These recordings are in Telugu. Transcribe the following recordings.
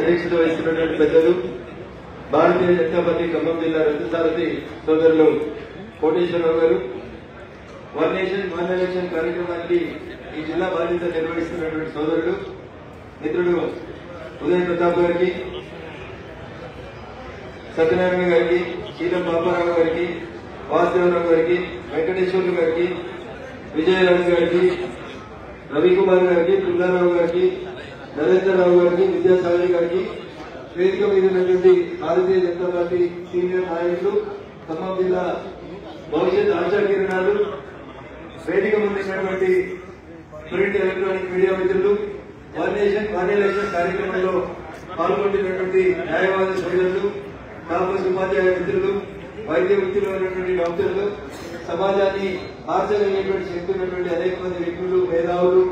అధ్యక్షత వహిస్తున్నటువంటి పెద్దలు భారతీయ జనతా పార్టీ ఖమ్మం జిల్లా రథసారథి సోదరులు కోటేశ్వరరావు గారు, వన్ నేషన్ వన్ ఎలక్షన్ కార్యక్రమానికి ఈ జిల్లా బాధ్యత నిర్వహిస్తున్నటువంటి సోదరుడు మిత్రుడు ఉదయ్ ప్రతాప్ గారికి, సత్యనారాయణ గారికి, శీలం బాపారావు గారికి, వాసుదేవరావు గారికి, వెంకటేశ్వర్లు గారికి, విజయరాజు గారికి, రవికుమార్ గారికి, పుల్లారావు గారికి, నరేంద్రరావు గారికి, విద్యాసాగర్ గారికి, వేదిక మీద ఉన్నటువంటి భారతీయ జనతా పార్టీ సీనియర్ నాయకులు, ఖమ్మం జిల్లా భవిష్యత్ ఆశా కిరణాలు, వేదిక ముందున్నటువంటి ప్రింట్ ఎలక్ట్రానిక్ మీడియా మిత్రులు, వన్ నేషన్ వన్ ఎలక్షన్ కార్యక్రమంలో పాల్గొంటున్నటువంటి న్యాయవాద సోదరులు, కాంగ్రెస్ ఉపాధ్యాయ మిత్రులు, వైద్య వృత్తిలో ఉన్నటువంటి డాక్టర్లు, సమాజాన్ని మార్చగలిగేటువంటి శక్తి ఉన్నటువంటి అనేక మంది వ్యక్తులు, మేధావులు,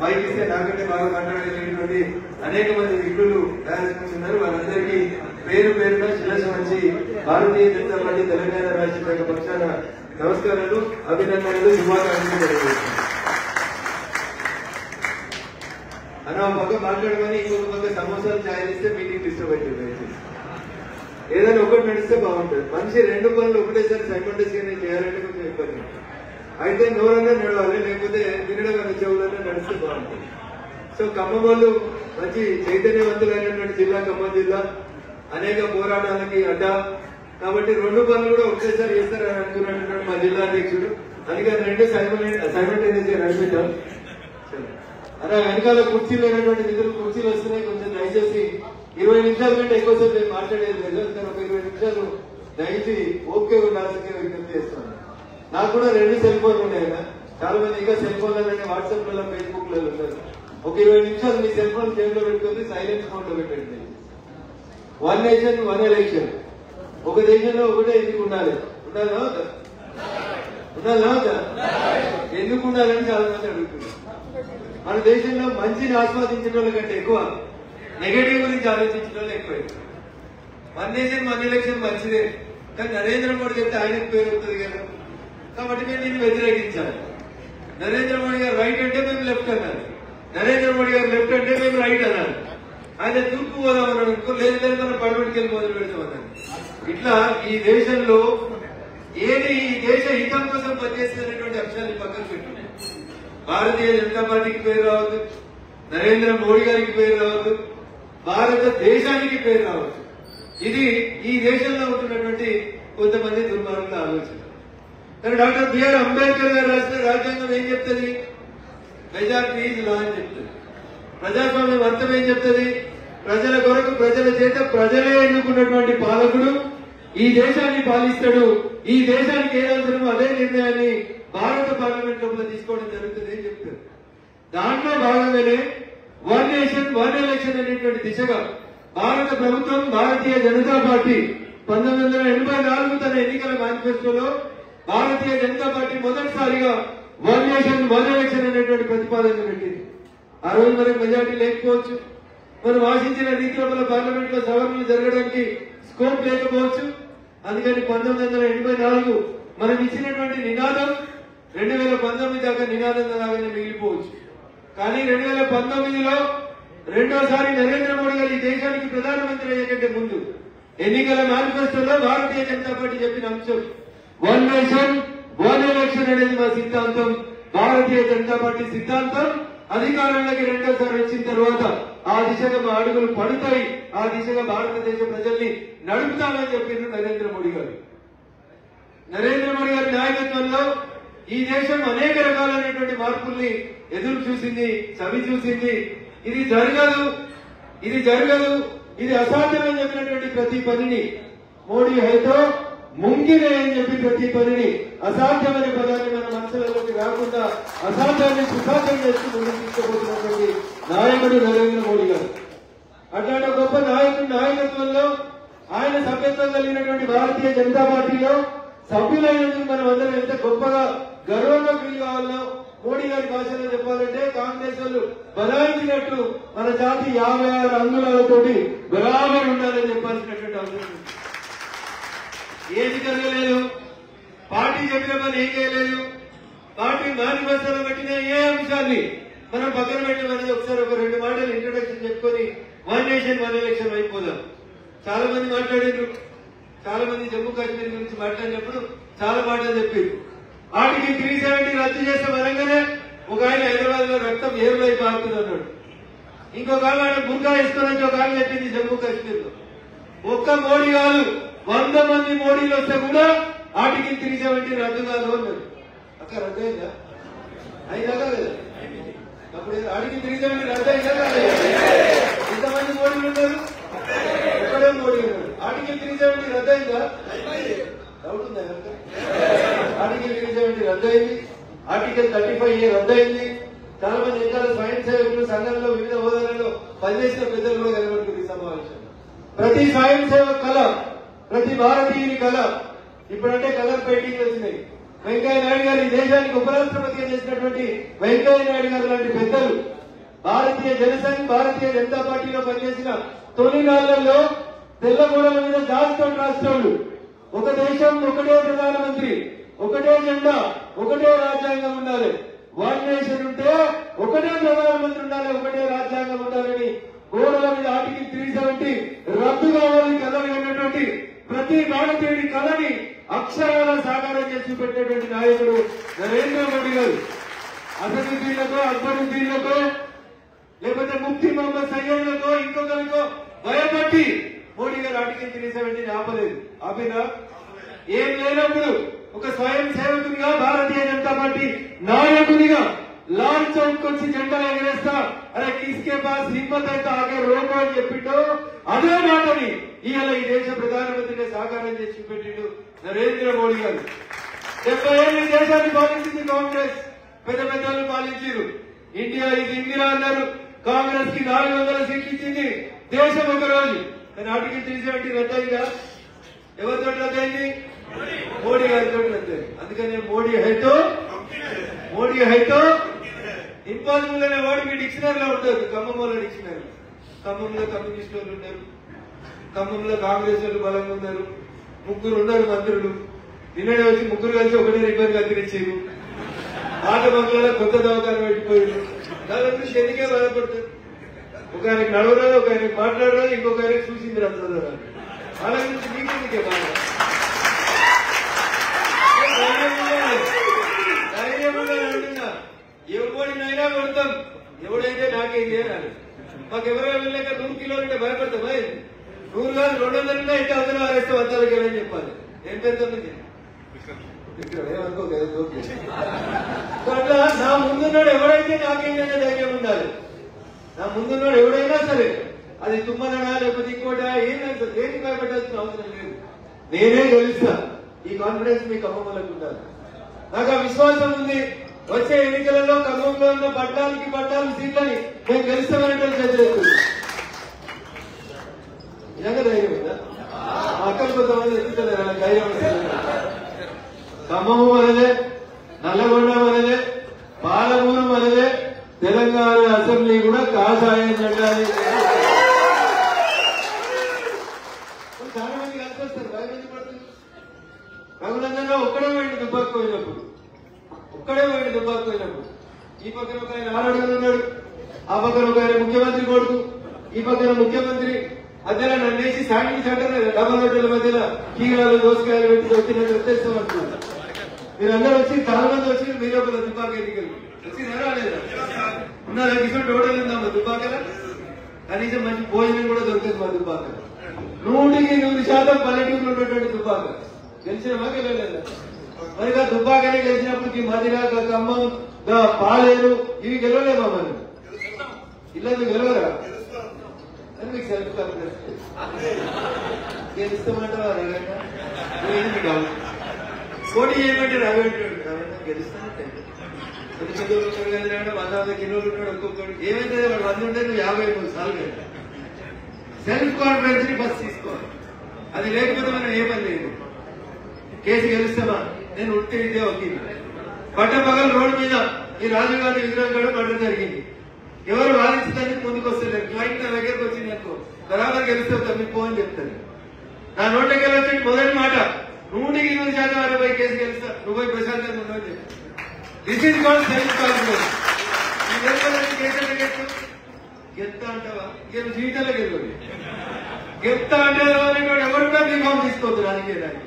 పైకిస్తే నాకంటే బాగా మాట్లాడగలిగినటువంటి అనేక మంది వ్యక్తులు తయారు. వారందరికీ పేరు పేరున శిరస్సు వంచి భారతీయ జనతా పార్టీ తెలంగాణ రాష్ట్ర శాఖ పక్షాన నమస్కారాలు, అభినందనలు, శుభాకాంక్షలు తెలియజేస్తున్నాను. అన్న ఒక పక్క మాట్లాడమని ఇంకొక పక్క సమోసాలు ఛాయ్ ఇస్తే మీటింగ్ డిస్టర్బ్ అవుతుంది. ఏదైనా ఒకటి నడిస్తే బాగుంటుంది. మనిషి రెండు పనులు ఒకటేసారి సైమల్టేనియస్ గా చేయాలంటే కొంచెం ఇబ్బంది. అయితే నోరన్నా నడవాలి, లేకపోతే వినడం అనే చెవులన్నా నడిస్తే బాగుంటుంది. సో ఖమ్మం వాళ్ళు మంచి చైతన్యవంతులైనటువంటి జిల్లా ఖమ్మం జిల్లా, అనేక పోరాటాలకి అడ్డా. కాబట్టి రెండు పనులు కూడా ఒకటేసారి చేస్తారని అనుకున్నటువంటి మా జిల్లా అధ్యక్షుడు, అందుకని రెండు సైమల్టేనియస్ గా నడిపించాం. అలా వెనకాల కుర్చీలు లేనటువంటి నిధులు కుర్చీలు వస్తున్నాయి, కొంచెం దయచేసి 20 నిమిషాల కంటే ఎక్కువసేపు నేను మాట్లాడేది లేదు. అందుకని ఒక 20 నిమిషాలు దయచేసి ఓకే ఉండాల్సిందే విజ్ఞప్తి చేస్తున్నాను. నాకు కూడా 2 సెల్ ఫోన్లు ఉన్నాయి. చాలా మంది ఇంకా సెల్ ఫోన్లలో వాట్సాప్ లలో ఫేస్బుక్ లలో ఉన్నారు. ఒక 20 నిమిషాలు మీ సెల్ ఫోన్ జేబులో పెట్టుకుని సైలెన్స్ మోడ్ లో పెట్టండి. వన్ నేషన్ వన్ ఎలక్షన్, ఒక దేశంలో ఒకటే ఎందుకు ఉండాలి? ఉండాలా ఉండాలా ఎందుకు ఉండాలని చాలా మంది అడుగుతున్నారు. మన దేశంలో మంచిని ఆస్వాదించిన వాళ్ళ కంటే ఎక్కువ నెగటివ్ గురించి ఆలోచించిన వాళ్ళు ఎక్కువ. వన్ నేషన్ వన్ ఎలక్షన్ మంచిదే, కానీ నరేంద్ర మోడీ చెప్తే ఆయనకు పేరు వస్తుంది కదా. కాబట్టి మేము దీన్ని వ్యతిరేకించాలి. నరేంద్ర మోడీ గారు రైట్ అంటే మేము లెఫ్ట్ అన్నారు, నరేంద్ర మోడీ గారు లెఫ్ట్ అంటే మేము రైట్ అన్నారు. ఆయన తూర్పు పోదామన్నాడు అనుకో, లేదు మనం పడవటికెళ్ళి మొదలు పెడతామన్నారు. ఇట్లా ఈ దేశంలో ఏది ఈ దేశ హితం కోసం పనిచేస్తున్నటువంటి అంశాన్ని పక్కన పెట్టున్నాయి. భారతీయ జనతా పార్టీకి పేరు రావద్దు, నరేంద్ర మోడీ గారికి పేరు రావద్దు, భారతదేశానికి పేరు రావద్దు. ఇది ఈ దేశంలో ఉంటున్నటువంటి కొంతమంది దుర్మార్గుల ఆలోచన. కానీ డాక్టర్ బిఆర్ అంబేద్కర్ గారు రాసిన రాజ్యాంగం ఏం చెప్తుంది? మెజారిటీ ఈజ్ లా అని చెప్తుంది. ప్రజాస్వామ్యం అర్థం ఏం చెప్తుంది? ప్రజల కొరకు ప్రజల చేత ప్రజలే ఎన్నుకున్నటువంటి పాలకుడు ఈ దేశాన్ని పాలిస్తాడు, ఈ దేశానికి ఏ అవసరమో అదే నిర్ణయాన్ని భారత పార్లమెంట్ లోపల తీసుకోవడం జరుగుతుంది అని చెప్తారు. దాంట్లో భాగంగానే వన్ నేషన్ వన్ ఎలక్షన్ అనేటువంటి దిశగా భారత ప్రభుత్వం, భారతీయ జనతా పార్టీ 1984 తన ఎన్నికల మేనిఫెస్టోలో భారతీయ జనతా పార్టీ మొదటిసారిగా వన్ నేషన్ వన్ ఎలక్షన్ అనేటువంటి ప్రతిపాదన పెట్టింది. ఆ రోజు మనకు మెజార్టీ లేకపోవచ్చు, మనం ఆశించిన రీతిలో మన పార్లమెంట్ లో సవరణలు జరగడానికి స్కోప్ లేకపోవచ్చు. అందుకని 1984 మనం ఇచ్చినటువంటి నినాదం 2019 దాకా నినాదం లాగానే మిగిలిపోవచ్చు. కానీ 2019లో రెండోసారి నరేంద్ర మోడీ గారు ఈ దేశానికి ప్రధానమంత్రి అయ్యే కంటే ముందు ఎన్నికల మేనిఫెస్టోలో భారతీయ జనతా పార్టీ చెప్పిన అంశం వన్ నేషన్ వన్ ఎలక్షన్ అనేది మా సిద్ధాంతం, భారతీయ జనతా పార్టీ సిద్ధాంతం. అధికారంలోకి రెండోసారి వచ్చిన తర్వాత ఆ దిశగా మా అడుగులు పడతాయి, ఆ దిశగా భారతదేశ ప్రజల్ని నడుపుతామని చెప్పిండ్రు నరేంద్ర మోడీ గారు. నరేంద్ర మోడీ గారి నాయకత్వంలో ఈ దేశం అనేక రకాలైనటువంటి మార్పుల్ని ఎదురు చూసింది, చవి చూసింది. ఇది జరగదు, ఇది జరగదు, ఇది అసాధ్యమని చెప్పినటువంటి ప్రతి పనిని మోడీ హైతో ముంగినే అని చెప్పి ప్రతి పనిని అసాధ్యమైన పదాన్ని మన మనసులలోకి రాకుండా అసాధ్యాన్ని సుసాధ్యం చేస్తూ ముందుకు తీసుకుపోతున్నటువంటి నాయకుడు నరేంద్ర మోడీ గారు. అట్లాంటి గొప్ప నాయకుడి నాయకత్వంలో ఆయన సభ్యత్వం కలిగినటువంటి భారతీయ జనతా పార్టీలో సభ్యులైనందుకు మనం అందరం ఎంత గొప్పగా గర్వంగా ఫీల్ కావాలో మోడీ గారి భాషలో చెప్పాలంటే కాంగ్రెస్ వాళ్ళు బలాయించినట్టు మన జాతి 56 అంగుళాలతోటి బరాబర్ ఉండాలని చెప్పాల్సినటువంటి అవసరం. ఏది జరగలేదు, పార్టీ చెప్పిన పని ఏం చేయలేదు, పార్టీ మేనిఫెస్టోలో పెట్టిన ఏ అంశాన్ని మనం పక్కన పెట్టమనేది ఒకసారి ఒక 2 మాటలు ఇంట్రొడక్షన్ చెప్పుకొని వన్ నేషన్ వన్ ఎలక్షన్ అయిపోదాం. చాలా మంది మాట్లాడారు, చాలా మంది జమ్మూ కాశ్మీర్ గురించి మాట్లాడినప్పుడు చాలా మాటలు చెప్పారు. ఆర్టికల్ 370 రద్దు చేస్తే వరంగానే ఒక ఆయన హైదరాబాద్ లో రక్తం ఏరులై పారుతుంది అన్నాడు. ఇంకొక ఆయన బుర్కా వేసుకుని ఒక ఆయన చెప్పింది జమ్మూ కాశ్మీర్ లో ఒక్క మోడీ కాదు 100 మంది మోడీలు వస్తే కూడా ఆర్టికల్ 370 రద్దు కాదు అన్నాడు. అక్క రద్దు అయిందా? అయిందాకా కదా? అప్పుడు ఆర్టికల్ 370 రద్దు అయిందా కాదు? ఎంతమంది మోడీలు ఉన్నారు? ఒక్కడే మోడీ ఉన్నాడు. ఆర్టికల్ 370 రద్దు అయిందా? డౌట్ ఉందా? ఆర్టికల్ 370 రద్దు అయింది. ఆర్టికల్ 35A రద్దు అయింది. చాలా మంది ఎన్నికల స్వయం సేవకులు సంఘంలో వివిధ హోదాలలో పనిచేసిన పెద్దలు కూడా కనబడుతుంది ఈ సమావేశం. ప్రతి స్వయం సేవక కళ, ప్రతి భారతీయుని కళ ఇప్పుడంటే కలర్ పెయింటింగ్ వచ్చినాయి. వెంకయ్య నాయుడు గారు ఈ దేశానికి ఉపరాష్ట్రపతిగా చేసినటువంటి వెంకయ్య నాయుడు గారు లాంటి పెద్దలు భారతీయ జనసంఘ్ భారతీయ జనతా పార్టీలో పనిచేసిన తొలి నాళ్లలో తెల్ల గోడల మీద దాస్తో రాష్ట్రాలు ఒక దేశం ఒకటే ప్రధానమంత్రి ఒకటే జెండా ఒకటే రాజ్యాంగం ఉండాలి. వన్ నేషన్ ఉంటే ఒకటే ప్రధానమంత్రి ఉండాలి, ఒకటే రాజ్యాంగం ఉండాలని గోడల మీద ఆర్టికల్ 370 రద్దు కావాలని కలగలిగినటువంటి ప్రతి భారతీయుడి కళని అక్షరాల సాకారం చేసి పెట్టేటువంటి నాయకుడు నరేంద్ర మోడీ గారు. అసదుద్దీన్లకో అక్బరుద్దీన్లకో లేకపోతే ముఫ్తీ మహమ్మద్ సయ్యద్లకో ఇంకొకరికో భయపట్టి మోడీ గారు ఆర్టికల్ 370 ఆపలేదు. ఆపినా? ఏం లేనప్పుడు ఒక స్వయం సేవకునిగా భారతీయ జనతా పార్టీ నాయకునిగా లాల్ చౌక్ వచ్చి జెండా ఎగరేస్తా అరే కిస్కే పాస్ హిమ్మత్ అయితే ఆగే రోకో అని చెప్పిండో అదే మాటని ఇవాళ ఈ దేశ ప్రధానమంత్రిగా సాకారం చేసి పెట్టిండు నరేంద్ర మోడీ గారు. 70 ఏళ్ళు ఈ దేశాన్ని పాలించింది కాంగ్రెస్, పెద్ద పెద్దలు పాలించారు. ఇండియా ఇది ఇందిరా అన్నారు. కాంగ్రెస్ కి 400 సీట్లు ఇచ్చింది దేశం ఒక రోజు. కానీ ఆర్టికల్ 370 రద్దయిందా? ఎవరితో రద్దయింది? మోడీ గారితో రద్దయింది. అందుకని మోడీ హైతో ఇంపాసిబుల్ అనే వర్డ్ మీ డిక్షనరీలో ఉంటుంది. ఖమ్మం వాళ్ళ డిక్షనరీ. ఖమ్మంలో కమ్యూనిస్ట్ వాళ్ళు ఉన్నారు, ఖమ్మంలో కాంగ్రెస్ వాళ్ళు బలంగా ఉన్నారు. 3 ఉన్నారు మంత్రులు. నిన్ననే వచ్చి 3 కలిసి ఒకటే రిబ్బన్ కత్తిరించారు. ఆట బంగ్లాలో కొత్త దవాఖాన పెట్టిపోయారు. దాని గురించి ఎందుకే బాధపడతారు? ఒక ఆయనకు నడవరాదు, ఒక ఆయనకు మాట్లాడరాదు, ఇంకొక ఆయనకు చూసింది రాదు. వాళ్ళ గురించి మీకెందుకే బాధ? అంటున్నా ఎవడినైనా కొడతాం, ఎవడైతే నాకేం చేయాలి. మాకు ఎవరైనా వెళ్ళాక 100 కిలోలంటే భయపడతామా? 100 కాదు 200 అయితే అందులో అరేస్తే 100 కిలో అని చెప్పాలి. ఏం పెడుతుంది ఏమనుకో అట్లా నా ముందున్నాడు ఎవడైతే నాకేంటనే ధైర్యం ఉండాలి. నా ముందున్నాడు ఎవడైనా సరే అది తుమ్మనడా లేకపోతే ఇంకోటా ఏంటంటే దేనికి భయపడాల్సిన అవసరం లేదు. నేనే గెలుస్తా. ఈ కాన్ఫిడెన్స్ మీ ఖమ్మంలోకి ఉండాలి. నాకు ఆ విశ్వాసం ఉంది. వచ్చే ఎన్నికలలో ఖమ్మంలో ఉన్న 14 సీట్లని మేము గెలుస్తామని చర్చలేదు. నిజంగా ధైర్యం కదా? అక్కడ కొంతమంది ఎత్తుతలేరు ధైర్యం. ఖమ్మము మనదే, నల్లగొండ మనదే, పాలమూరు మనదే, తెలంగాణ అసెంబ్లీ కూడా కాషాయం జెండా. చాలా మంది కలిసి వస్తారు, భయమంది పడుతుంది. రఘునందనరావు ఒక్కడే పోయింది దుబ్బాకు పోయినప్పుడు. ఈ పక్కన ఒక ఆయన ఆరోగ్యం ఉన్నాడు, ఆ పక్కన ఒక ఆయన ముఖ్యమంత్రి కొడుకు, ఈ పక్కన ముఖ్యమంత్రి. మధ్యలో నన్నేసి శాండింగ్ సెంటర్ డబల్ రోడ్ల మధ్యలో కీరాలు దోసకాయలు పెట్టి వచ్చినట్టు వచ్చేస్తామంటున్నారు. మీరందరూ వచ్చి చాలా మంది వచ్చి మీరు ఒక దుబ్బాక ఎన్నికలు వచ్చినారా లేదా? ఉన్నారా? కిషోర్ టోటల్ ఉందమ్మా దుబ్బాకల. కనీసం మంచి భోజనం కూడా దొరుకుతుంది మా దుబ్బాక. 100% పల్లెటూరులో ఉన్నటువంటి దుబ్బాక. గెలిచినమా గెలవలేదా? మరి దుబ్బాకనే గెలిచినప్పటికీ మదిరా ఖమ్మం పాలేరు ఇవి గెలవలేమా? మరి ఇల్లందు గెలవరా? అని మీకు సెల్ఫ్ కాన్ఫిడెన్స్ గెలుస్తామంటారా? పోటీ చేయమంటే గెలుస్తానంటే 100 కిలోలు ఉంటాడు ఒక్కొక్కడు. ఏమైతే వాడు 100 ఉంటే నువ్వు 53 సార్లు. సెల్ఫ్ కాన్ఫిడెన్స్ ని ఫస్ట్ తీసుకోవాలి. అది లేకపోతే మనం ఏ పని లేదు. కేసు గెలుస్తామా? నేను ఉట్టి ఇదే వకీలు. పట్టపగలు రోడ్డు మీద ఈ రాజీవ్ గాంధీ విగ్రహం కూడా పడడం జరిగింది. ఎవరు వాదించడానికి ముందుకు వస్తలేరు. క్లయింట్ నా దగ్గరకు వచ్చింది అనుకో, బరాబర్ గెలుస్తావు తమ్మి పో అని చెప్తాను. నా నోట్లోకి వెళ్ళొచ్చి మొదటి మాట 100% వారి పోయి కేసు గెలుస్తా, నువ్వు పోయి ప్రశాంతంగా ఉండవు అని చెప్పి. This is called self confidence. ఈ కేసు గెత్తా అంటావా ఇక జీవితాలకు వెళ్ళి గెత్తా అంటే ఎవరికో బీఫామ్ తీసుకోవద్దు రాజకీయానికి.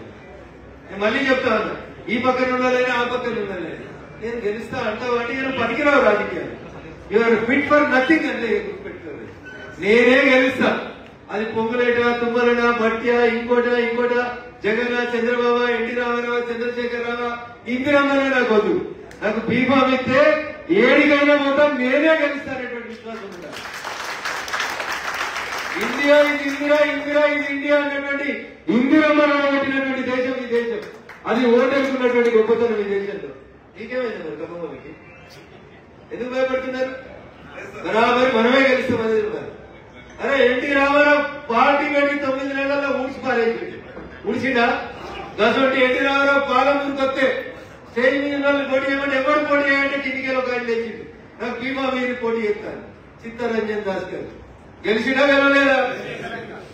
నేను మళ్ళీ చెప్తా ఉన్నా, ఈ పక్కన ఉండాలని ఆ పక్కన ఉండాలని. నేను గెలుస్తా అంటావా అంటే నేను పనికిరావు రాజకీయాలు. యూఆర్ ఫిట్ ఫర్ నథింగ్ అంటే గుర్తుపెట్టుకోవాలి. నేనే గెలుస్తా. అది పొంగులేట తుమ్మలనా భట్య ఇంకోట జగన్ చంద్రబాబు ఎన్టీ రామారావు చంద్రశేఖరరావు ఇందిరమ్మనే నాకు వద్దు. నాకు బీఫామ్ ఇస్తే ఏడికైనా మొత్తం నేనే గెలుస్తానటువంటి విశ్వాసం ఉండాలి. ఇండియా ఇది ఇందిరా ఇది ఇండియా అన్నటువంటి ఇందిరమ్మ పెట్టినటువంటి దేశం ఈ దేశం. అది ఓటేసుకున్నటువంటి గొప్పతనం ఈ దేశంలో. నీకేమైంది మరి గమ్మమ్మకి ఎందుకు భయపడుతున్నారు? బరాబర్ మనమే గెలుస్తాం అనేది ఉన్నారు. అరే ఎన్టీ రామారావు పార్టీ పెట్టి 9 నెలల్లో ఊడ్చి పారేసి ఊడ్చిండా? గసొంటి ఎన్టీ రామారావు పాలమూరుకి వస్తే స్టేజ్ మీద వాళ్ళు పోటీ చేయమంటే ఎవరు పోటీ చేయాలంటే కిందికి ఒక ఆయన తెచ్చిండు. నాకు బీమా మీరు పోటీ చేస్తాను చిత్తరంజన్ దాస్ గారు. గెలిచినా గెలవలేదా?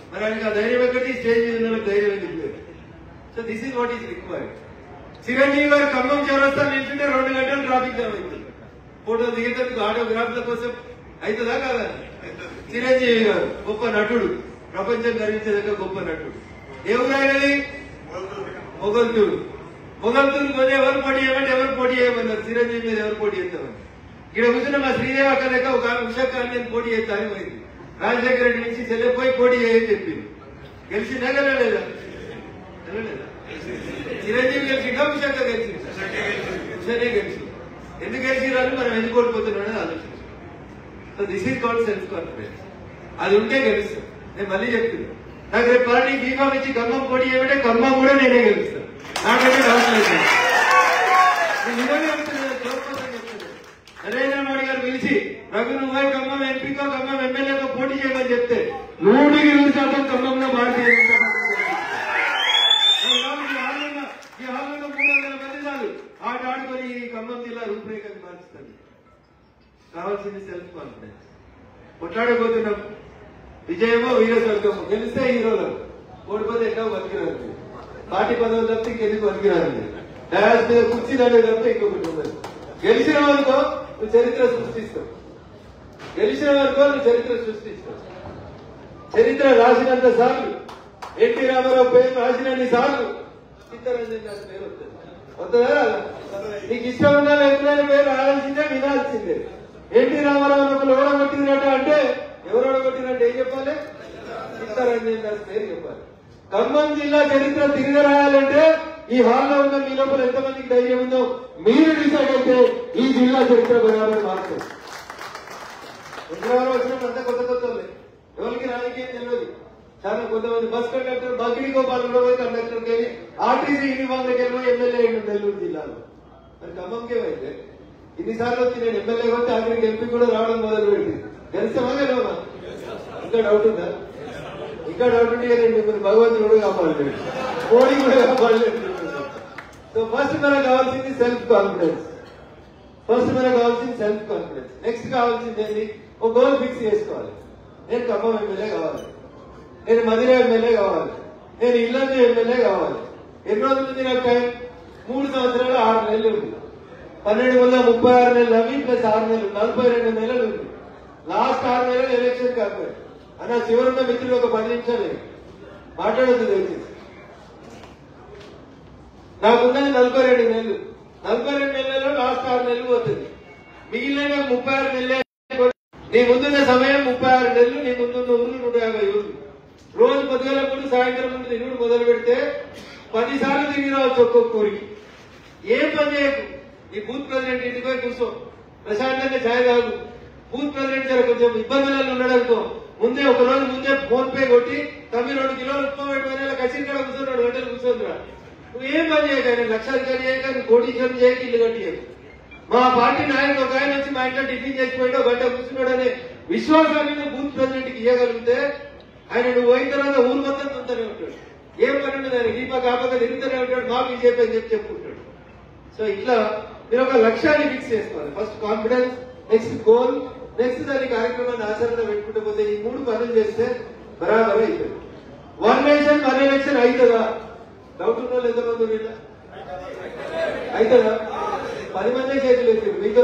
మరి ఆయనకి ఆ ధైర్యం ఎక్కడి? స్టేజ్ మీద వాళ్ళకి ధైర్యం ఎందుకు లేదు? So this is what is required. Chiranjeevi గారు ఖమ్మం చౌరస్తా నిల్చుంటే 2 గంటలు ట్రాఫిక్ జామ్ అవుతుంది. ఫోటో దిగేందుకు ఆటోగ్రాఫ్ల కోసం అవుతుందా కాదా? చిరంజీవి గారు గొప్ప నటుడు, ప్రపంచం గర్వించేదాకా గొప్ప నటుడు. ఏ ఊరైనది? మొగల్తూరు. మొగల్తూరు కొని ఎవరు పోటీ చేయమంటే ఎవరు పోటీ చేయమన్నారు. చిరంజీవి మీద ఎవరు పోటీ చేస్తామని ఇక్కడ కూర్చున్న మా శ్రీదేవి అక్క లెక్క ఒక ఉషాకాన్ని నేను పోటీ చేస్తాను పోయింది. రాజశేఖర రెడ్డి నుంచి చెల్లెపోయి పోటీ చేయని చెప్పింది. గెలిచిందా గెలవలేదా? చిరంజీవి గెలిచిందా ఉషాక గెలిచింది? ఉషానే గెలిచింది. ఎందుకు గెలిచిరాని మనం ఎందుకు కోల్పోతున్నాడని ఆలోచించాం. So this is called self confidence. అది ఉంటే గెలుస్తాం. నేను మళ్ళీ చెప్తున్నా, నాకు రేపు పార్టీ బీఫామ్ ఇచ్చి ఖమ్మం పోటీ చేయమంటే ఖమ్మం కూడా నేనే గెలుస్తాను. నాకంటే డౌట్ లేదు. నిజంగా చెప్తున్నాను, చెప్తున్నాను. నరేంద్ర మోడీ గారు పిలిచి రఘు నువ్వు ఖమ్మం ఎంపీకో ఖమ్మం ఎమ్మెల్యేకో పోటీ చేయమని చెప్తే 100% ఖమ్మంలో భారతీయ జనతా పార్టీ ఈ హాల్లో 300 మంది చాలు ఆట ఆడుకొని ఈ ఖమ్మం జిల్లా రూపురేఖలు మార్చుతాను. కావాల్సింది సెల్ఫ్ కాన్ఫిడెన్స్. కొట్లాడబోతున్నాం. విజయమో వీర స్వర్గమో. గెలిస్తే హీరోలు, ఓడిపోతే ఎన్నో బతికిరారు. పార్టీ పదవులు తప్పితే ఇంకెందుకు బతికిరారు. డయాస్ మీద కుర్చీ దండే తప్పితే ఇంకొకటి ఉండదు. గెలిచిన వాళ్ళతో నువ్వు చరిత్ర సృష్టిస్తావు. గెలిచిన వాళ్ళతో నువ్వు చరిత్ర సృష్టిస్తావు. చరిత్ర రాసినంత సార్లు, ఎన్టీ రామారావు పేరు రాసినన్ని సార్లు చిత్తరంజన్ దాస్ పేరు వస్తుంది. వస్తుందా? నీకు ఇష్టం ఉండాలి ఎప్పుడైనా పేరు రాయాల్సిందే, వినాల్సిందే. ఎన్టీ రామారావు ఒకరు ఓడగొట్టినట్టు అంటే ఎవరు ఓడగొట్టినట్టు ఏం చెప్పాలి? చిత్తరంజన్ దాస్ పేరు చెప్పాలి. ఖమ్మం జిల్లా చరిత్ర తిరిగి రాయాలంటే ఈ హాల్లో ఉన్న మీ లోపల ఎంతమందికి ధైర్యం ఉందో మీరు డిసైడ్ అయితే ఈ జిల్లా చరిత్ర బరాబర్ మారుతుంది. శుక్రవారం వచ్చినప్పుడు అంతా కొత్త ఎవరికి రాజకీయం తెలియదు. చాలా కొంతమంది బస్ కండక్టర్ బకిడి గోపాలంలో పోయి కండక్టర్కి వెళ్ళి ఆర్టీసీ యూనిఫామ్లకి వెళ్ళి ఎమ్మెల్యే అయ్యిండు నెల్లూరు జిల్లాలో. మరి ఖమ్మంకేమైతే ఇన్నిసార్లు వచ్చి నేను ఎమ్మెల్యే వచ్చి ఆఖరికి ఎంపీ కూడా రావడం మొదలు పెట్టి గెలిస్తామా గెలవమా? ఇంకా డౌట్ ఉందా? ఇంకా డౌట్ ఉంటే నేను మిమ్మల్ని భగవంతుడు కూడా కాపాడలేదు, మోడీ కూడా కాపాడలేదు. సో ఫస్ట్ మనకు కావాల్సింది సెల్ఫ్ కాన్ఫిడెన్స్. నెక్స్ట్ కావాల్సింది ఏంటి? ఒక గోల్ ఫిక్స్ చేసుకోవాలి. నేను ఖమ్మం ఎమ్మెల్యే కావాలి, నేను మధుర ఎమ్మెల్యే కావాలి, నేను ఇల్లందు ఎమ్మెల్యే కావాలి. ఎన్ని రోజులు ఉంది నాకు టైం? 3 సంవత్సరాలు 6 నెలలు ఉంది. 1236 నెలలు అవి ప్లస్ 6 నెలలు 42 నెలలు ఉంది. లాస్ట్ 6 నెలలు ఎలక్షన్ కాకపోయి అన్న చివరున్న మిత్రులు ఒక 10 నిమిషాలు మాట్లాడొద్దు దయచేసి. నాకున్నది 42 నెలలు. 42 నెలల్లో లాస్ట్ 6 నెలలు పోతుంది. మిగిలిన 36 నెలలే. నీ ముందున్న సమయం 36 నెలలు. నీ ముందున్న ఊరు 150 ఊర్లు. రోజు పొద్దుగల 3 సాయంత్రం ముందు తిరుగుడు మొదలు పెడితే 10 సార్లు తిరిగి రావచ్చు ఒక్కొక్క ఊరికి. ఏం పని చేయకు. ఈ బూత్ ప్రెసిడెంట్ ఇంటికి పోయి కూర్చో, ప్రశాంతంగా ఛాయ్ తాగు. బూత్ ప్రెసిడెంట్ గారు కొంచెం ఇబ్బందులలో ఉండడంతో ముందే ఒక రోజు ముందే ఫోన్ పే కొట్టి తమ్మి 2 కిలోలు ఉప్మా పెట్టుకుని కచ్చిరికాడ కూర్చొని 2 గంటలు కూర్చొని రా. నువ్వు ఏం పని చేయక, నేను లక్షాధికారి చేయక, నువ్వు కోటీశ్వరం చేయక, ఇల్లు కట్టి చేయకు. మా పార్టీ నాయకుడు ఒక ఆయన వచ్చి మా ఇంట్లో టిఫిన్ చేసిపోయాడు, 1 గంట కూర్చున్నాడనే విశ్వాసాన్ని నువ్వు బూత్ ప్రెసిడెంట్ కి ఇవ్వగలిగితే ఆయన నువ్వు పోయిన తర్వాత ఊరు మొత్తం తింటూనే ఉంటాడు. ఏం పని ఉండదు ఆయన. దీప కాపక తిరుగుతూనే ఉంటాడు. మా బీజేపీ అని చెప్పుకుంటాడు. సో ఇట్లా మీరు ఒక లక్ష్యాన్ని ఫిక్స్ చేసుకోవాలి. First confidence, next goal, next దాని కార్యక్రమాన్ని ఆచరణ పెట్టుకుంటూ పోతే ఈ 3 పనులు చేస్తే బరాబర్ అవుతుంది. 1 నేషన్ 1 ఎలక్షన్ అవుతుందా? డౌట్ ఉన్న వాళ్ళు ఎంతమంది అవుతుందా? 10 మంది చేతులు ఎత్తారు, మిగతా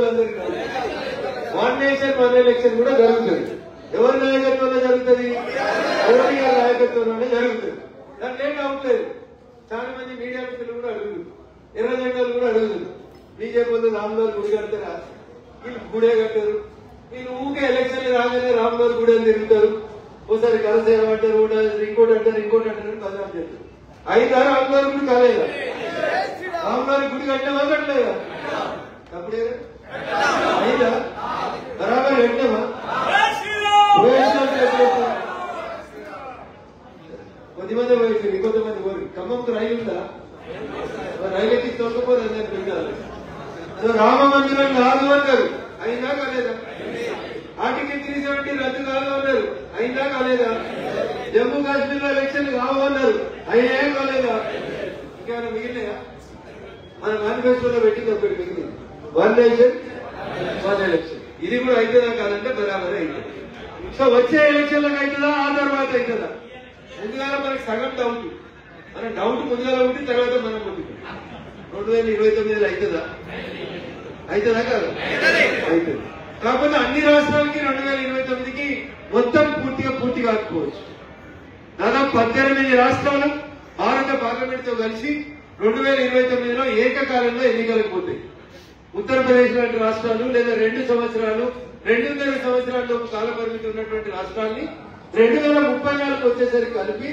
1 నేషన్ 1 ఎలక్షన్ కూడా జరుగుతుంది. ఎవరి నాయకత్వంలో జరుగుతుంది? మోడీ గారి నాయకత్వంలోనే జరుగుతుంది. దాంట్లో ఏం డౌట్ లేదు. చాలా మంది మీడియా మిత్రులు కూడా అడుగుతారు, ఎర్ర జెండాలు కూడా అడుగుతారు. బీజేపీ వాళ్ళు రాములవారి గుడి కడతారా? వీళ్ళు గుడే కట్టారు. వీళ్ళు ఊకే ఎలక్షన్ రాగానే రాములవారి గుడి అని తిరుగుతారు. ఒకసారి కలసేవ అంటారు, ఇంకోటి అంటారు, ఇంకోటి అంటారు, బదనాం చేస్తారు. అయినా రాములవారి గుడి కాలేదా? రాములవారి గుడి కట్టినవా కట్టలేదా? అప్పుడే అయినా బరాబర్ కట్టినవా? కొద్దిమంది పోయింది, కొంతమంది పోయి ఖమ్మంకు రైలు ఉందా? రైలు ఎక్కి తొలకపోరు అని పిల్లలు. అదే రామ మందిరం కాదు అన్నారు, అయినా కాలేదా? ఆర్టికల్ 370 రద్దు కాదు అన్నారు, అయినా కాలేదా? జమ్మూ కాశ్మీర్ లో ఎలక్షన్ కావు అన్నారు, అయినా కాలేదా? ఇంకేమైనా మిగిలినాయా? మన మేనిఫెస్టోలో పెట్టింది ఒకటి మిగిలింది, 1 నేషన్ 1 ఎలక్షన్. ఇది కూడా అవుతుందా కాదంటే బరాబర్ అవుతుంది. సో వచ్చే ఎలక్షన్లకు అవుతుందా, ఆ తర్వాత అవుతుందా? ముందుగా మనకి సగం డౌట్, మన డౌట్ ముందుగా ఉంటే తర్వాత మనం ఉంటుంది. 2029 అవుతుందా? అవుతుందా కాదు? అవుతుంది. కాకపోతే అన్ని రాష్ట్రాలకి 2029కి మొత్తం పూర్తి కాకపోవచ్చు. దాదాపు 18 రాష్ట్రాలు భారత పార్లమెంట్ తో కలిసి 2029లో ఏకకాలంలో ఎన్నికలకు పోతాయి. ఉత్తరప్రదేశ్ లాంటి రాష్ట్రాలు లేదా 2 సంవత్సరాలు 2.5 సంవత్సరాల్లో కాల పరిమితి ఉన్నటువంటి రాష్ట్రాన్ని 2034 వచ్చేసరికి కలిపి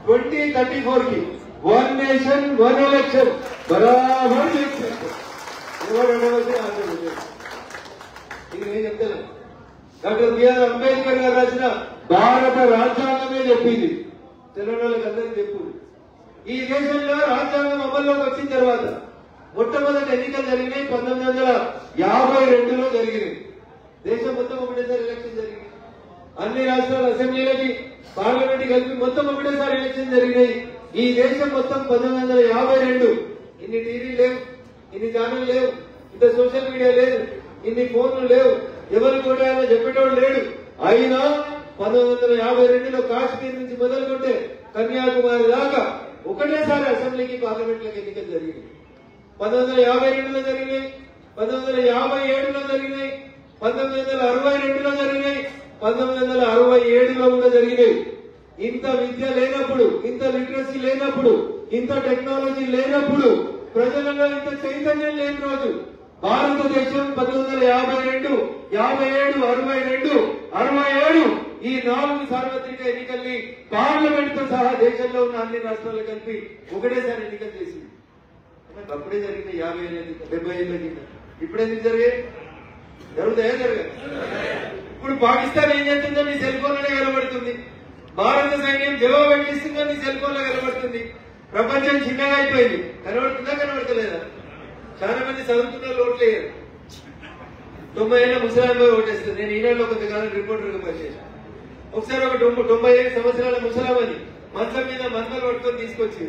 2034కి 1 నేషన్ 1 ఎలక్షన్ బరాబర్ చేస్తారు. ఎవరు అడగవచ్చు? ఇది నేను చెప్తాను. డాక్టర్ బిఆర్ అంబేద్కర్ గారు రాసిన భారత రాజ్యాంగమే చెప్పింది, తెలంగాణకి అందరికీ చెప్పింది. ఈ దేశంలో రాజ్యాంగం అమల్లోకి వచ్చిన తర్వాత మొట్టమొదటి ఎన్నికలు జరిగినాయి 1952లో జరిగినాయి. దేశం మొత్తం ఒకటేసారి ఎలక్షన్ జరిగింది. అన్ని రాష్ట్రాల అసెంబ్లీలకి పార్లమెంట్ కలిపి మొత్తం ఒకటేసారి ఎలక్షన్ జరిగినాయి. ఈ దేశం మొత్తం 1952. ఇన్ని టీవీ లేవు, ఇన్ని ఛానల్ లేవు, ఇంత సోషల్ మీడియా లేదు, ఇన్ని ఫోన్లు లేవు, ఎవరు కూడా చెప్పేటోడు లేడు. అయినా 1952లో కాశ్మీర్ నుంచి మొదలుకుంటే కన్యాకుమారి దాకా ఒకటేసారి అసెంబ్లీకి పార్లమెంట్లకు ఎన్నికలు జరిగినాయి. 1952లో జరిగినాయి, 1957లో జరిగినాయి, 1962లో జరిగినాయి, 1967లో కూడా జరిగినాయి. ఇంత విద్య లేనప్పుడు, ఇంత లిటరసీ లేనప్పుడు, ఇంత టెక్నాలజీ లేనప్పుడు, ప్రజలలో ఇంత చైతన్యం లేని రోజు భారతదేశం 1952, 57, 62, 67 ఈ 4 సార్వత్రిక ఎన్నికల్ని పార్లమెంట్ తో సహా దేశంలో ఉన్న అన్ని రాష్ట్రాలు కలిపి ఒకటేసారి ఎన్నికలు చేసింది. అప్పుడే జరిగిన 50 ఏళ్ళ 70 ఏళ్ళ కింద. ఇప్పుడెందుకు జరిగాయి? జరుగుతాయా? జరగాలి. ఇప్పుడు పాకిస్తాన్ ఏం చేస్తుందో నీ సెల్ ఫోన్ లోనే కనబడుతుంది. భారత సైన్యం జవాబు ఎట్టిస్తుందో నీ సెల్ ఫోన్ లో కనబడుతుంది. ప్రపంచం చిన్నగా అయిపోయింది. కనబడుతుందా? కనబడతలేదా? చాలా మంది చదువుతున్న ఓట్లేయారు. 90 ఏళ్ళ ముసలాం ఓటేస్తుంది. నేను ఈనాడులో కొంతకాలం రిపోర్టర్గా పనిచేశాను. ఒకసారి ఒక 95 సంవత్సరాల ముసలామని మంచం మీద మందలు పట్టుకొని తీసుకొచ్చి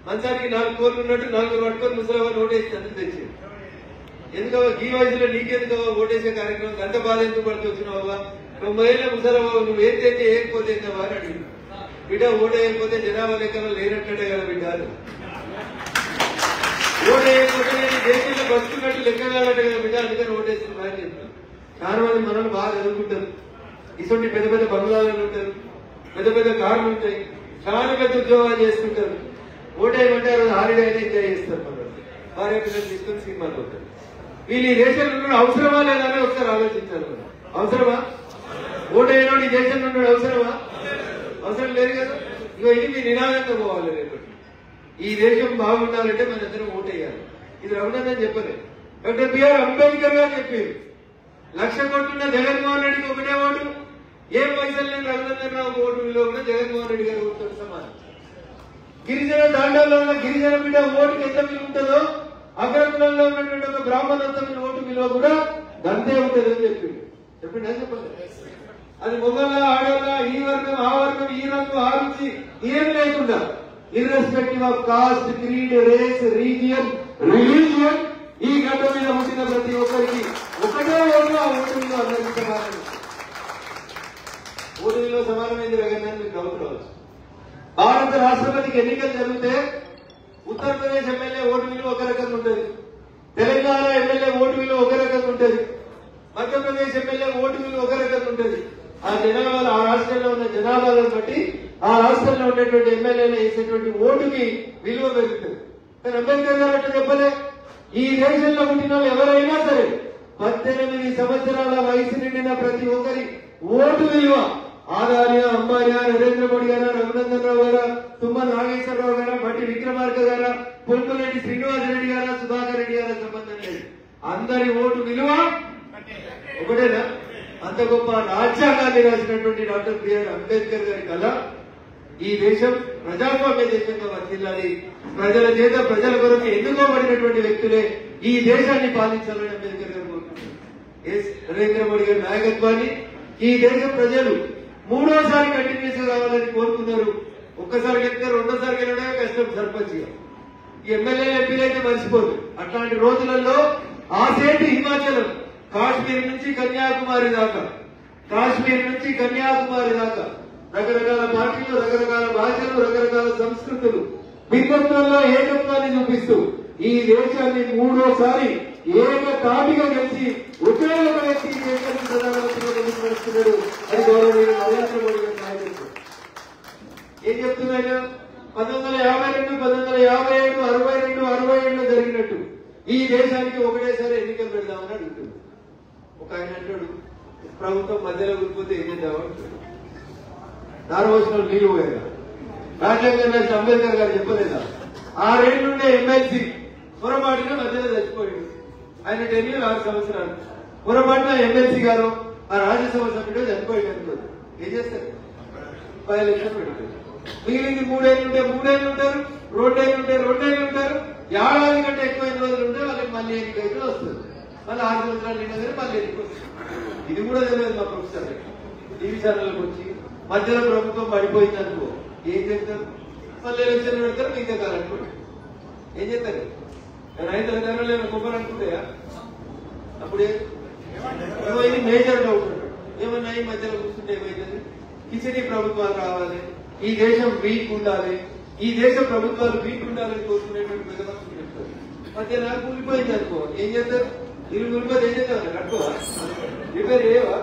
మంచానికి 4 కోర్లు ఉన్నట్టు 4 పట్టుకొని ముసలామని ఓటేసి అందుకు తెచ్చింది. ఎందుకవా ఈ వయసులో నీకెందుకవా ఓటేసే కార్యక్రమం అంత బాధ ఎందుకు పడుతూ వచ్చినావా? 90 ఏళ్ళ ముసలావా నువ్వు ఏం చేస్తే ఏకపోతే ఏంటవా అని అడిగింది. బిడ్డ ఓటేయకపోతే జనాభా లెక్కలో లేనట్టే కదా బిడ్డ. ఓటేయకపోతే నేను దేశంలో బతుకున్నట్టు లెక్క కాదట కదా బిడ్డ, అందుకని ఓటేస్తుంది అని చెప్తాను. చాలా మంది మనల్ని బాగా చదువుకుంటారు, ఇటువంటి పెద్ద పెద్ద బంగ్లాలు ఉంటారు, పెద్ద పెద్ద కార్లు ఉంటాయి, చాలా పెద్ద ఉద్యోగాలు చేసుకుంటారు. ఓటేయమంటే ఆ రోజు హాలిడే అయినా ఎంజాయ్ చేస్తారు. మనం భార్య పిల్లలు తీసుకొని సినిమాలు పోతారు. వీళ్ళు ఈ దేశంలో ఉన్నాడు అవసరమా లేదా అని ఒకసారి ఆలోచించాలి. మనం అవసరమా? ఓటేయడం ఈ దేశంలో ఉన్నాడు అవసరమా? అవసరం లేదు కదా. ఇగో ఇది మీ నినాదంగా పోవాలి. రేపటి ఈ దేశం బాగుండాలంటే మనందరం ఓటేయాలి. ఇది రఘునందన్ చెప్పలేదు, డాక్టర్ బిఆర్ అంబేద్కర్ గారు చెప్పారు. 1,00,000 కోట్లున్న జగన్మోహన్ రెడ్డికి ఒకటే ఓటు, ఏం పైసలు లేని రఘునందన్ రావు ఓటు విలువ కూడా జగన్మోహన్ రెడ్డి గారి ఓటుతో సమానం. గిరిజన దాండాల్లో ఉన్న గిరిజన బిడ్డ ఓటుకి ఎంత విలువ ఉంటుందో అగ్రకులంలో ఉన్నటువంటి ఒక బ్రాహ్మణోత్తమైన ఓటు విలువ కూడా అంతే ఉంటుంది అని చెప్పింది. చెప్పండి. అది మొగల ఆడోళ్ళ, ఈ వర్గం ఆ వర్గం, ఈ రంగు ఆ రుచి ఏం లేకుండా irrespective of caste, creed, race, region, religion ఈ గడ్డ మీద పుట్టిన ప్రతి ఒక్కరికి ఒకటే ఓటు, ఆ ఓటు విలువ అందరికీ సమానం. ఓటు విలువ సమానమైంది రకమైన మీకు డౌట్ రావచ్చు. భారత రాష్ట్రపతికి ఎన్నికలు జరిగితే ఉత్తరప్రదేశ్ ఎమ్మెల్యే ఓటు విలువ ఒక రకంగా ఉంటుంది, తెలంగాణ ఎమ్మెల్యే ఓటు విలువ ఒక రకంగా ఉంటుంది, మధ్యప్రదేశ్ ఎమ్మెల్యే ఓటు విలువ ఒక రకంగా ఉంటుంది, ఆ జనాభాలో ఆ రాష్ట్రంలో ఉన్న జనాభాలను బట్టి ఆ రాష్ట్రంలో ఉన్నటువంటి ఎమ్మెల్యేలు వేసేటువంటి ఓటుకి విలువ పెరుగుతుంది. కానీ అంబేద్కర్ గారు అట్లా చెప్పలే. ఈ దేశంలో పుట్టిన వాళ్ళు ఎవరైనా సరే 18 సంవత్సరాల వయసు నిండిన ప్రతి ఒక్కరి ఓటు విలువ ఆదార్య, అంబార్య, నరేంద్ర మోడీ గారా, రఘునందన్ రావు గారా, తుమ్మల నాగేశ్వరరావు గారా, బట్టి విక్రమార్క గారా, పొంగులేటి శ్రీనివాసరెడ్డి గారా, సుధాకర్ రెడ్డి గారా సంబంధం లేదు. అందరి ఓటు విలువ ఒకటేనా? అంత గొప్ప రాజ్యాంగాన్ని రాసినటువంటి డాక్టర్ బిఆర్ అంబేద్కర్ గారి కళ ఈ దేశం ప్రజాస్వామ్య దేశంగా వర్తిల్లాలి, ప్రజల చేత ప్రజల కొరకు ఎన్నుకోబడినటువంటి వ్యక్తులే ఈ దేశాన్ని పాలించాలని అంబేద్కర్ గారు కోరుకుంటున్నారు. నరేంద్ర మోడీ గారి నాయకత్వాన్ని ఈ దేశ ప్రజలు మూడోసారి కంటిన్యూస్ గా రావాలని కోరుకున్నారు. ఒక్కసారి గెలిస్తే రెండోసారి గెలవడమే కష్టం సర్పంచ్ గా. ఈ ఎమ్మెల్యే ఎంపీలు అయితే మర్చిపోదు. అట్లాంటి రోజులలో ఆసేటి హిమాచలం, కాశ్మీర్ నుంచి కన్యాకుమారి దాకా, రకరకాల పార్టీలు, రకరకాల భాషలు, రకరకాల సంస్కృతులు, భిన్నత్వంలో ఏకత్వాన్ని చూపిస్తూ ఈ దేశాన్ని మూడోసారి ఏకతాటిగా గెలిచి ఒకే ఒక వ్యక్తి దేశాన్ని ప్రధానమంత్రిగా నడుస్తున్నాడు. అది గౌరవనీయులు నరేంద్ర మోడీ గారి నాయకత్వం. ఏం చెప్తున్నాయన? 1952, 1957, 62, 67 జరిగినట్టు ఈ దేశానికి ఒకటేసారి ఎన్నికలు పెడదామని అడుగుతుంది. ఒక ఆయన అంటాడు, ప్రభుత్వం మధ్యలో కూలిపోతే ఏం చేద్దామంటాడు. నార్వోషనల్ నీళ్ళు పోయారు. రాజ్యాంగం రాసిన అంబేద్కర్ గారు చెప్పలేదా? 6 ఏళ్ళు ఉండే ఎమ్మెల్సీ పొరపాటున మధ్యలో చచ్చిపోయాడు. ఆయన టెన్యూర్ 6 సంవత్సరాలు. పొరపాటున ఎమ్మెల్సీ గారు ఆ రాజ్యసభ సభ్యుడు చచ్చిపోయాడు అనుకోదు. ఏం చేస్తారు? 10 లక్షలు పెడతారు. మిగిలింది 3 ఏళ్ళు ఉంటే 3 ఏళ్ళు ఉంటారు, 2 ఏళ్ళు ఉంటే 2 ఏళ్ళు ఉంటారు. ఏడాది కంటే ఎక్కువ రోజులు ఉంటే వాళ్ళకి మళ్ళీ ఎన్నికైతే వస్తుంది. మళ్ళీ 6 సంవత్సరాలు నిండగానే మళ్ళీ ఎన్నిక వస్తుంది. ఇది కూడా తెలియదు మా ప్రొఫెసర్. టీవీ ఛానల్కి వచ్చి మధ్యలో ప్రభుత్వం పడిపోయింది అనుకో ఏం చేస్తారు? మళ్ళీ ఎలక్షన్లు పెడతారు, మిగతా కాలం ఏం చేస్తారు? రైతు తెలంగాణలో కొబ్బరి అనుకుంటాయా? అప్పుడే ఇది మేజర్ డౌట్. ఏమన్నా ఈ మధ్యలో కూర్చుంటే ఏమైతుంది? కిచెడీ ప్రభుత్వాలు రావాలి, ఈ దేశం వీక్ ఉండాలి, ఈ దేశ ప్రభుత్వాలు వీక్ ఉండాలని కోరుకునేటువంటి పెద్ద మనుషులు చెప్తారు. మధ్యలో కూలిపోయింది అనుకో ఏం చేస్తారు? ఇల్లు కూలిపోతే ఏం చేస్తారు? కట్టుకోవా? రిపేర్ చేయవా?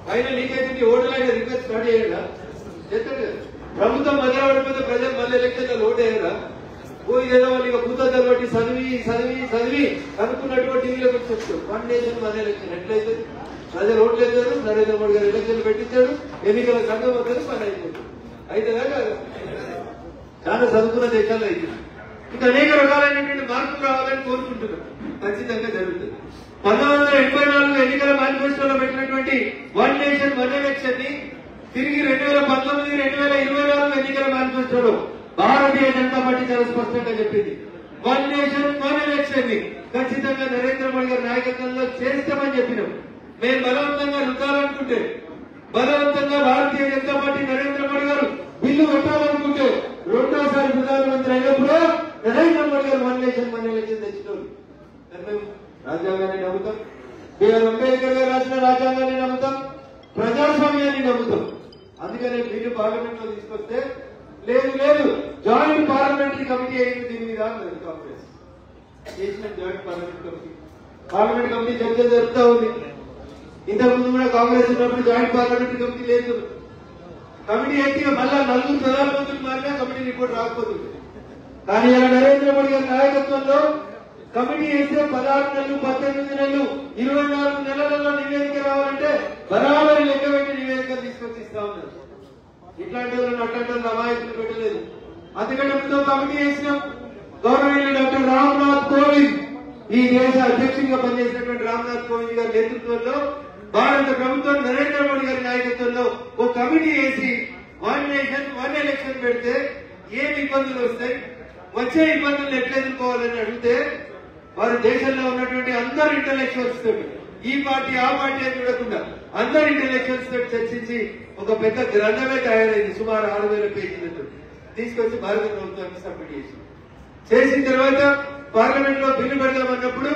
పైన లీకేజ్ ఓటర్లైన రిపేర్ స్టార్ట్ చేయడా? చేస్తాడు కదా. ప్రభుత్వం మధ్యలో పడిపోతే ప్రజలు మళ్ళీ ఎలక్షన్లో ఓటు వేయరా? ఇదేదో వాళ్ళు ఇక కూతలు బట్టి చదివి అనుకున్నటువంటి ఇళ్ళకి చెప్తారు. 1 నేషన్ 1 ఎలక్షన్ ఎట్లయితే ప్రజలు ఓట్లు వేస్తారు. నరేంద్ర మోడీ గారు ఎలక్షన్లు పెట్టించాడు, ఎన్నికల సంఘం వద్దరు పని అయిపోతుంది. అయితేదా కాదు? చాలా చదువుకున్న దేశాల్లో అయితే ఇంకా అనేక రకాలైనటువంటి మార్పులు రావాలని కోరుకుంటున్నాం. ఖచ్చితంగా జరుగుతుంది. 1984 ఎన్నికల మేనిఫెస్టోలో పెట్టినటువంటి 1 నేషన్ 1 ఎలక్షన్ ని తిరిగి 2019, 2024 ఎన్నికల మేనిఫెస్టోలో భారతీయ జనతా పార్టీ చాలా స్పష్టంగా చెప్పింది. 1 నేషన్ 1 ఎలక్షన్ ని ఖచ్చితంగా నరేంద్ర మోడీ గారి నాయకత్వంలో చేస్తామని చెప్పినాం. మేము బలవంతంగా రుద్దాలనుకుంటే, బలవంతంగా భారతీయ జనతా పార్టీ నరేంద్ర మోడీ గారు బిల్లు పెట్టాలనుకుంటే రెండోసారి ప్రధానమంత్రి అయినప్పుడు నరేంద్ర మోడీ గారు 1 నేషన్ 1 ఎలక్షన్ తెచ్చినారు. మేము రాజ్యాంగాన్ని నమ్ముతాం, బిఆర్ అంబేద్కర్ గారు రాసిన రాజ్యాంగాన్ని నమ్ముతాం, ప్రజాస్వామ్యాన్ని నమ్ముతాం. అందుకనే బిల్లు పార్లమెంట్ లో తీసుకొస్తే లేదు జాయింట్ పార్లమెంటరీ కమిటీ అయింది దీని మీద అన్నది కాంగ్రెస్. చేసిన జాయింట్ పార్లమెంట్ కమిటీ చర్చ జరుగుతూ ఉంది. ఇంతకుముందు కూడా కాంగ్రెస్ ఉన్నప్పుడు జాయింట్ పార్లమెంటరీ కమిటీ లేదు. కమిటీ ఎత్తి మళ్ళా 4 ప్రధానమంత్రులు మారినా కమిటీ రిపోర్ట్ రాకపోతుంది. కానీ ఇలా నరేంద్ర మోడీ గారి నాయకత్వంలో కమిటీ వేస్తే 16 నెలలు, 18 నెలలు, 24 నెలలలో నివేదిక రావాలంటే బరాబరి లెక్క పెట్టి నివేదిక తీసుకొచ్చి ఇస్తా ఉన్నారు. ఇట్లాంటి వాళ్ళని అట్లాంటి వాళ్ళు అమాయకులు పెట్టలేదు. అందుకంటే ముందు కమిటీ వేసినాం. గౌరవనీయులు డాక్టర్ రామ్నాథ్ కోవింద్, ఈ దేశ అధ్యక్షుడిగా పనిచేసినటువంటి రామ్నాథ్ కోవింద్ గారి నేతృత్వంలో భారత ప్రభుత్వం నరేంద్ర మోడీ గారి నాయకత్వంలో ఒక కమిటీ వేసి 1 నేషన్ 1 ఎలక్షన్ పెడితే ఏమి ఇబ్బందులు వస్తాయి, వచ్చే ఇబ్బందులను ఎట్లా ఎదుర్కోవాలని అడిగితే వారు దేశంలో ఉన్నటువంటి అందరు ఇంటలెక్చువల్స్ తోటి, ఈ పార్టీ ఆ పార్టీ అని చూడకుండా అందరు ఇంటలెక్చువల్స్ తోటి చర్చించి ఒక పెద్ద గ్రంథమే తయారైంది. సుమారు 6000 పేజీలతో తీసుకొచ్చి భారత ప్రభుత్వానికి సబ్మిట్ చేసిన తర్వాత పార్లమెంట్ లో బిల్లు పెడదామన్నప్పుడు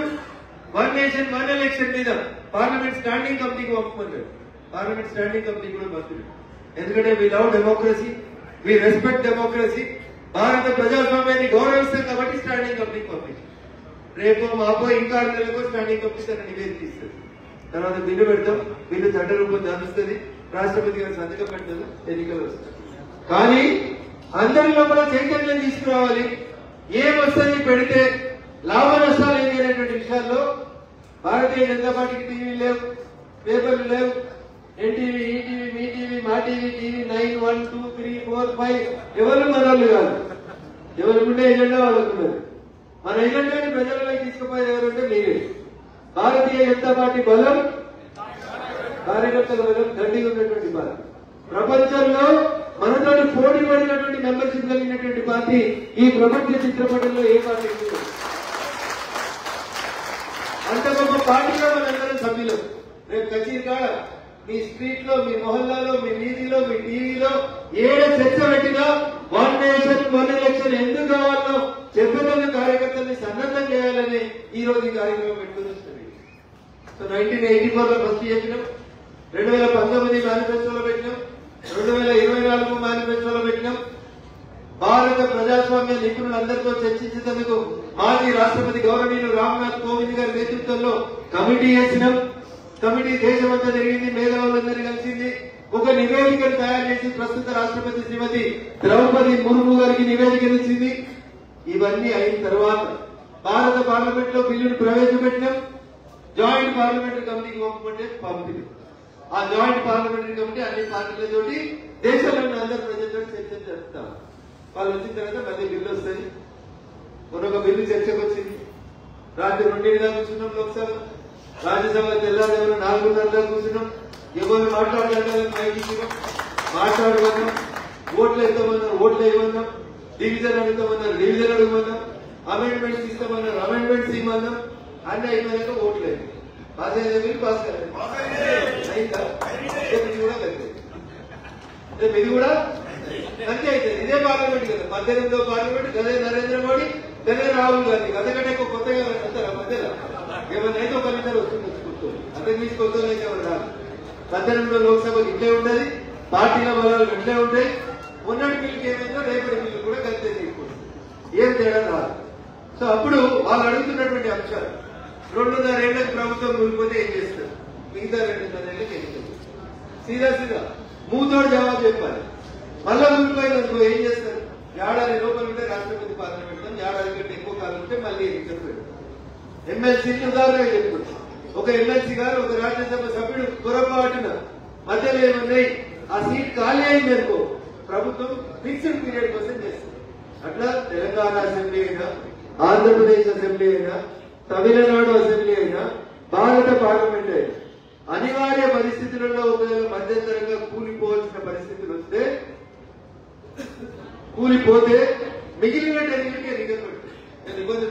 1 నేషన్ 1 ఎలక్షన్ మీద పార్లమెంట్ స్టాండింగ్ కమిటీకి పంపుకున్నారు. పార్లమెంట్ స్టాండింగ్ కమిటీ కూడా పంపారు. ఎందుకంటే we love democracy, we respect democracy, భారత ప్రజాస్వామ్యాన్ని గౌరవిస్తాం కాబట్టి స్టాండింగ్ కమిటీకి పంపించారు. రేపు మాపో ఇంకా 6 నెలలకు స్టాండింగ్ కమిటీ తన నివేదిక ఇస్తుంది. తర్వాత బిల్లు పెడతాం, బిల్లు చట్ట రూపం దానిస్తుంది. రాష్ట్రపతి గారు సంతకం పెట్టిన ఎన్నికలు వస్తాయి. కానీ అందరి లోపల చైతన్యం తీసుకురావాలి. ఏం వస్తుంది పెడితే లాభ నష్టాలు ఏంటి అనేటువంటి విషయాల్లో భారతీయ జనతా పార్టీకి టీవీ లేవు, పేపర్లు లేవు. ఎన్టీవీ, ఈటీవీ, మీ టీవీ, మా టీవీ, టీవీ 9, 1, 2, 3, 4, 5 ఎవరు మనోళ్ళు కాదు. ఎవరికుంటే ఎజెండా వాళ్ళకున్నది. మన ఎజెండాని ప్రజలలోకి తీసుకుపోయేది ఎవరంటే మీరే. భారతీయ జనతా పార్టీ బలం, కార్యకర్తల బలం దండిగా ఉన్నటువంటి పార్టీ. ప్రపంచంలో మనతో పోటీ పడినటువంటి మెంబర్షిప్ కలిగినటువంటి పార్టీ ఈ ప్రపంచ చిత్రపటంలో ఏ పార్టీ లేదు. అంత గొప్ప పార్టీలో మనందరం సభ్యులు. రేపు కచీరికాడ మీ స్ట్రీట్ లో, మీ మొహల్లాలో, మీ వీధిలో, మీ టీవీలో ఏడ చర్చ పెట్టినా 1 నేషన్ 1 ఎలక్షన్ ఎందుకు కావాలో చెప్పగల కార్యకర్తల్ని సన్నద్ధం చేయాలని ఈ రోజు ఈ కార్యక్రమం పెట్టుకుని వస్తుంది. సో 1984 లో ఫస్ట్ చెప్పినాం, 2019 మేనిఫెస్టోలో పెట్టినాం, 2024 మేనిఫెస్టోలో పెట్టినాం. భారత ప్రజాస్వామ్య నిపుణులందరితో చర్చించేందుకు మాజీ రాష్ట్రపతి గౌరవనీయులు రామ్నాథ్ కోవింద్ గారి నేతృత్వంలో కమిటీ వేసినాం. కమిటీ దేశమంతా జరిగింది, మేధావులందరినీ కలిసింది. ఒక నివేదికను తయారు చేసి ప్రస్తుత రాష్ట్రపతి శ్రీమతి ద్రౌపది ముర్ము గారికి నివేదికను ఇచ్చింది. ఇవన్నీ అయిన తర్వాత భారత పార్లమెంట్ లో బిల్లును ప్రవేశపెట్టినాం. జాయింట్ పార్లమెంటరీ కమిటీకి పంపమంటే పంపింది. ఆ జాయింట్ పార్లమెంటరీ కమిటీ అన్ని పార్టీలతోటి దేశంలోని అందరి ప్రజలతో చర్చ జరుపుతాం. వాళ్ళు వచ్చిన తర్వాత మళ్ళీ బిల్లు వస్తుంది. మరొక బిల్లు చర్చకు వచ్చింది. రాత్రి 2 దాకా కూర్చున్నాం లోక్సభ, రాజ్యసభ తెల్లారు 4:30 దాకా కూర్చున్నాం. ఎవరు మాట్లాడలేదు మాట్లాడమన్నాం. ఓట్లు ఇస్తామన్నారు, ఓట్లు వేయమన్నాం. డివిజన్ అడుగుతామన్నారు, డివిజన్ అడుగుమన్నాం. అమెండ్మెంట్స్ ఇస్తామన్నారు, అమెండ్మెంట్స్ ఇవ్వమన్నాం. అన్ని అయిపోయాక ఓట్లు అయింది. పాస్ అయ్యేది మీరు పాస్ కాలేదు. అయిందా? ఇది కూడా అంతే. ఇది కూడా అంతే అవుతుంది. ఇదే పార్లమెంట్ కదా, 18వ పార్లమెంట్. గదే నరేంద్ర మోడీ, గదే రాహుల్ గాంధీ. గదకంటే కొత్తగా అంటారా మధ్యలో ఏమన్నా అయితే ఒక ఇద్దరు వస్తుంది కూర్చొని. అంతకు మించి కొత్తగా అయితే ఎవరు రాదు. 18వ లోక్సభకి ఇట్లే ఉండదు, పార్టీల బలాలు ఇట్లే ఉంటాయి. మొన్నటి బిల్లుకి ఏమైందో రేపటి బిల్లు కూడా గంతే చేయకూడదు, ఏం తేడా రాదు. సో అప్పుడు వాళ్ళు అడుగుతున్నటువంటి అంశాలు 2.5 ఏళ్లకు ప్రభుత్వం కూలిపోతే ఏం చేస్తారు, మిగతా 2.5 ఏళ్ళకి ఏం చేస్తారు. సీదా సీదా మూతోడు జవాబు చెప్పాలి. మళ్ళా కూలిపోయినందుకు ఏం చేస్తారు? ఏడాది లోపల ఉంటే రాష్ట్రపతి పాలన పెడతాం, ఏడాది కంటే ఎక్కువ కాలం ఉంటే మళ్ళీ ఎన్నికలు పెడతాం. ఎమ్మెల్సీని ఉదాహరణగా చెప్తున్నాం. ఒక ఎమ్మెల్సీ గారు, ఒక రాజ్యసభ సభ్యుడు పొరపాటున మధ్యలో ఏమున్నాయి ఆ సీట్ ఖాళీ అయింది అనుకో, ప్రభుత్వం ఫిక్స్డ్ పీరియడ్ కోసం చేస్తుంది. అట్లా తెలంగాణ అసెంబ్లీ అయినా, ఆంధ్రప్రదేశ్ అసెంబ్లీ అయినా, తమిళనాడు అసెంబ్లీ అయినా, భారత పార్లమెంట్ అయినా అనివార్య పరిస్థితులలో ఒకవేళ మధ్యంతరంగా కూలిపోవాల్సిన పరిస్థితులు వస్తే కూలిపోతే మిగిలిన ఎన్నికలకి ఎన్నికలు పెడతారు. నేను ఇబ్బంది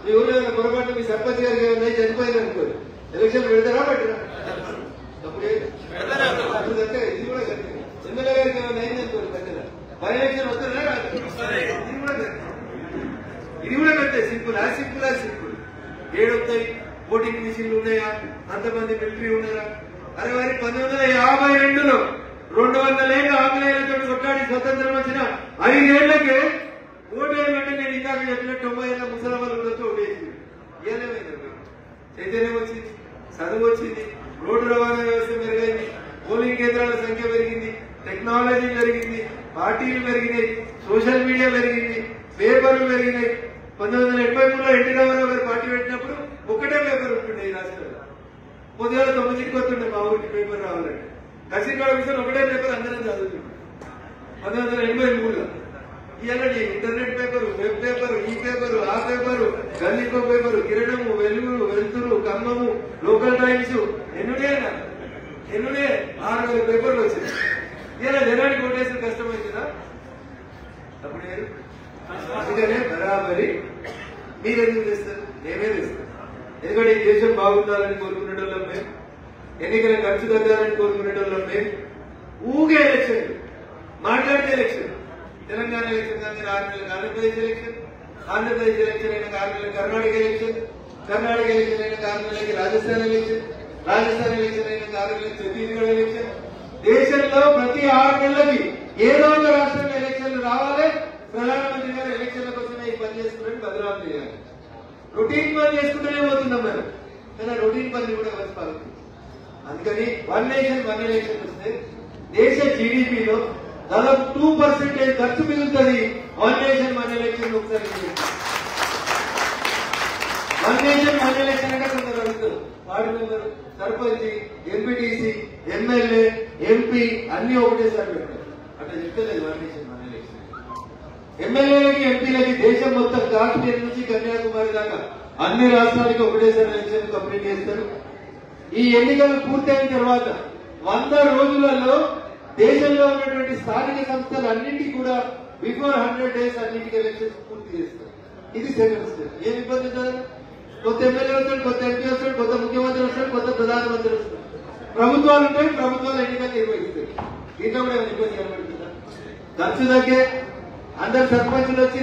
మీ ఊళ్ళో పొరపాటు మీ సర్పంచ్ గారికి ఏమైనా చనిపోయింది అనుకోరు, ఎలక్షన్ పెడతారా పెట్టరా? అప్పుడే ఇది కూడా ఎమ్మెల్యే గారికి ఏమైనా అయింది అనుకోరు, పెట్టరా? బై ఎలక్షన్ వస్తారా రాదు, ఇది కూడా పెడతాయి. సింపుల్ ఆ సింపుల్ ఆ సింపుల్. ఏడొస్తాయి. ఓటింగ్ మిషన్లు ఉన్నాయా? అంతమంది మిలిటరీ ఉన్నారా? అరే వారి 1952లో 200 ఏళ్ళు ఆంగ్లేయులతో కొట్లాడి స్వతంత్రం వచ్చిన 5 ఏళ్లకే ఓటు వేయమంటే నేను ఇందాక చెప్పిన 90 ఏళ్ళ ముసలమ్మలు కూడా ఓటేసింది. ఏదేమైంది? చైతన్యం వచ్చింది, చదువు వచ్చింది, రోడ్డు రవాణా వ్యవస్థ పెరిగింది, పోలింగ్ కేంద్రాల సంఖ్య పెరిగింది, టెక్నాలజీ పెరిగింది, పార్టీలు పెరిగినాయి, సోషల్ మీడియా పెరిగింది, పేపర్లు పెరిగినాయి. 1983లో ఎన్టీ రామారావు గారు పార్టీ పెట్టినప్పుడు ఒకటే పేపర్ ఉంటుండే ఈ రాష్ట్రంలో. పొద్దుగా 9కి వస్తుండే మా ఊరికి పేపర్ రావాలంటే. కసికాడ విషయం ఒకటే పేపర్ అందరం చదువుతుంది 1983లో. ఇవాళ ఇంటర్నెట్ పేపరు, వెబ్ పేపరు, ఈ పేపరు, ఆ పేపరు, గల్లీకో పేపరు, కిరణము, వెలుగురు, వెలుతురు, ఖమ్మము, లోకల్ టైమ్స్, ఎన్నుడే 6,000 పేపర్లు వచ్చింది. ఇలా జనానికి ఓటేసిన కష్టమైందా? అప్పుడు అందుకనే బరాబరి మీరెందుకు చేస్తారు? నేనే చేస్తాను. ఎందుకంటే ఈ దేశం బాగుండాలని కోరుకునేటోళ్ళం మేము, ఎన్నికల ఖర్చు తగ్గాలని కోరుకునేటోళ్ళం మేము. ఊగే ఎలక్షన్, మాట్లాడితే ఎలక్షన్. తెలంగాణ ఎలక్షన్ కానీ 6 నెలలకు ఆంధ్రప్రదేశ్ ఎలక్షన్, ఆంధ్రప్రదేశ్ ఎలక్షన్ అయిన 6 నెలలకు కర్ణాటక ఎలక్షన్, కర్ణాటక ఎలక్షన్ అయిన 6 నెలలకి రాజస్థాన్ ఎలక్షన్, రాజస్థాన్ ఎలక్షన్ అయిన 6 నెలలకు ఛత్తీస్గఢ్ ఎలక్షన్. దేశంలో ప్రతి 6 నెలలకి ఏదో ఒక రాష్ట్రంలో ఎలక్షన్లు రావాలి. ప్రధానమంత్రి గారు ఎలక్షన్ల కోసమే ఈ పని చేసుకుని బదలాం చేయాలి. రొటీన్ పని చేసుకుంటూనే పోతున్నాం మనం, కానీ రొటీన్ పని కూడా వచ్చి పాల్గొంది. అందుకని వన్ నేషన్ వన్ ఎలక్షన్ వస్తే దేశ జీడిపిలో దాదాపు 2% ఖర్చు మిగులుతుంది. వన్ నేషన్ వన్ ఎలక్షన్ ఒకసారి వన్ నేషన్ వన్ ఎలక్షన్ అంటే కొందరు అడుగుతారు ward member, sarpanch, MPTC, MLA, MP అన్ని ఒకటేసారి పెట్టారు. అట్లా చెప్తలేదు వన్ నేషన్ వన్ ఎలక్షన్. ఎమ్మెల్యేలకి ఎంపీలకి దేశం మొత్తం కాశ్మీర్ నుంచి కన్యాకుమారి దాకా అన్ని రాష్ట్రాలకి ఒకటేసారి ఎలక్షన్ కంప్లీట్ చేస్తారు. ఈ ఎన్నికలు పూర్తయిన తర్వాత 100 రోజులలో దేశంలో ఉన్నటువంటి స్థానిక సంస్థలు అన్నింటికి కూడా బిఫోర్ 100 days అన్నింటికి ఎలక్షన్స్ పూర్తి చేస్తారు. ఇది సెకండ్ స్టెప్. ఏం ఇబ్బంది ఉంటుంది? కొత్త ఎమ్మెల్యే వస్తాడు, కొత్త ఎంపీ వస్తాడు, కొత్త ముఖ్యమంత్రి వస్తాడు, కొత్త ప్రధానమంత్రి వస్తాడు. ప్రభుత్వాలు ఉంటాయి, ప్రభుత్వాలు ఎన్నికలు నిర్వహిస్తాయి. దీంట్లో కూడా ఏమైనా ఇబ్బంది కనబడుతుందా? ఖర్చు తగ్గే అందరు సర్పంచులు వచ్చి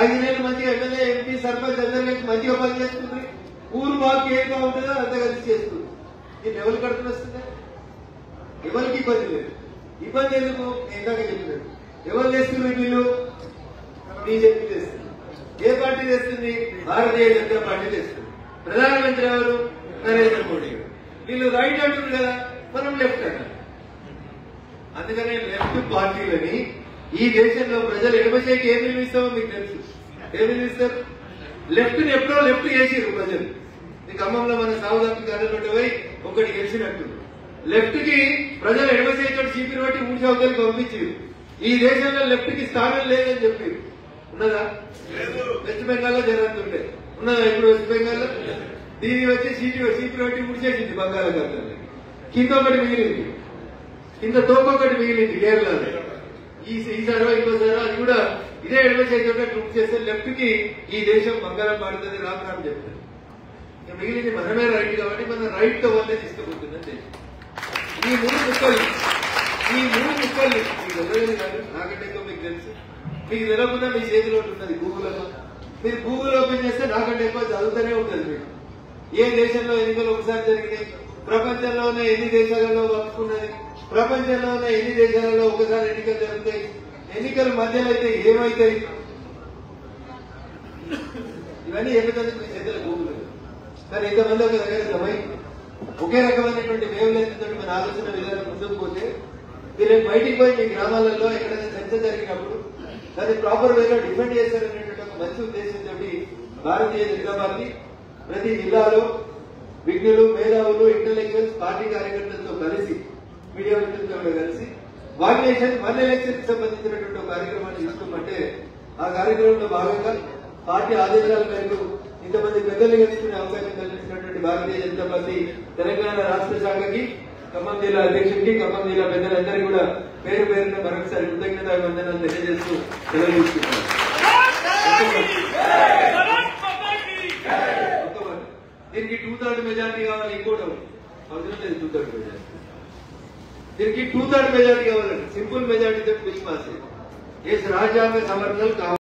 5 నెలలు మంచిగా ఎమ్మెల్యే, ఎంపీ, సర్పంచ్ అందరి నుంచి మంచిగా పనిచేస్తుంది. ఊరు బాగా ఏం బాగుంటుందో అంత కలిసి చేస్తుంది. దీన్ని ఎవరు కడుపుని వస్తుందా? ఎవరికి ఇబ్బంది లేదు. ఇబ్బంది ఎందుకు? ఇందాక చెప్పినట్టు ఎవరు చేస్తున్నారు వీళ్ళు? బీజేపీ చేస్తుంది. ఏ పార్టీ చేస్తుంది? భారతీయ జనతా పార్టీ చేస్తుంది. ప్రధానమంత్రి ఎవరు? నరేంద్ర మోడీ గారు. వీళ్ళు రైట్ అంటున్నారు కదా, మనం లెఫ్ట్ అంటారు. అందుకనే లెఫ్ట్ పార్టీలని ఈ దేశంలో ప్రజలు ఎడమచేకి ఏం నిలుస్తామో మీకు తెలుసు. ఏం నిలుస్తారు? లెఫ్ట్ ని ఎప్పుడో లెఫ్ట్ చేసిరు ప్రజలు. ఈ ఖమ్మంలో మన సావుదానికి కర్రలు పోయి ఒకటి గెలిచినట్టు లెఫ్ట్ కి ప్రజలు ఎడమచేతో చీపిరి బట్టి 3 చౌకలకు పంపించారు. ఈ దేశంలో లెఫ్ట్ కి స్థానం లేదని చెప్పి ఉన్నదా? వెస్ట్ బెంగాల్ లో జరుగుతుంటే ఉన్నదా? ఇప్పుడు వెస్ట్ బెంగాల్ లో దీని వచ్చి చీపిరి బట్టి ముడిచేసింది బంగాళాఖాతంలో. కింద ఒకటి మిగిలింది, కింద తోకొకటి మిగిలింది కేరళలో. ఈసారో ఇంకోసారో అది కూడా ఇదే ఎడమచేతో ట్రూప్ చేస్తే లెఫ్ట్ కి ఈ దేశం బంగారం పాడుతుంది రామ్ రామ్ చెప్తారు. మిగిలింది మనమే రైట్ కాబట్టి మన రైట్ తో వల్లే తీసుకుపోతుందని దేశం. ఈ మూడు ముక్కలు మీకు ఎవరైనా కాదు, నాకంటే ఎక్కువ మీకు తెలుసు. మీకు తెలియకుండా మీ చేతిలో ఉంటుంది గూగుల్లో. మీరు గూగుల్ ఓపెన్ చేస్తే నాకంటే ఎక్కువ చదువుతూనే ఉంటుంది మీకు. ఏ దేశంలో ఎన్నికలు ఒకసారి జరిగినాయి, ప్రపంచంలోనే ఎన్ని దేశాలలో వప్పుకున్నది, ప్రపంచంలోనే ఎన్ని దేశాలలో ఒకసారి ఎన్నికలు జరుగుతాయి, ఎన్నికల మధ్యలో అయితే ఏమవుతాయి, ఇవన్నీ ఎన్నికలు మీ చేతిలో గూగుల్. కానీ ఇంతమంది ఒక దగ్గర జమై ఒకే రకమైనటువంటి వేవ్ లెంత్ తోటి మన ఆలోచన విధానం ముందుకు పోతే మీరు బయటికి పోయి మీ గ్రామాలలో ఎక్కడైనా చర్చ జరిగినప్పుడు దాన్ని ప్రాపర్ వేలో డిఫెండ్ చేశారనేటువంటి ఒక మంచి ఉద్దేశంతో భారతీయ జనతా పార్టీ ప్రతి జిల్లాలో విజ్ఞులు, మేధావులు, ఇంటెలెక్చువల్స్, పార్టీ కార్యకర్తలతో కలిసి, మీడియా మిత్రులతో కూడా కలిసి వన్ నేషన్ వన్ ఎలక్షన్ కి సంబంధించినటువంటి ఒక కార్యక్రమాన్ని తీసుకోమంటే ఆ కార్యక్రమంలో భాగంగా పార్టీ ఆదేశాల మేరకు ఇంతమంది పెద్దలు గెలుచుకునే అవకాశం కల్పించినటువంటి భారతీయ జనతా పార్టీ తెలంగాణ రాష్ట్ర శాఖకి, ఖమ్మం జిల్లా అధ్యక్షుడికి, ఖమ్మం జిల్లా పెద్దలందరికీ కూడా పేరు పేరున మరొకసారి కృతజ్ఞతా వందనాలు తెలియజేస్తూ సెలవు తీసుకుంటారు. దీనికి 2/3 మెజార్టీ కావాలి. ఇంకోటి అవసరం లేదు 2/3 మెజార్టీ. దీనికి 2/3 మెజార్టీ కావాలండి. సింపుల్ మెజార్టీ తోటి బిల్ పాస్. రాజ్యాంగ సమర్థనలు కావాలి.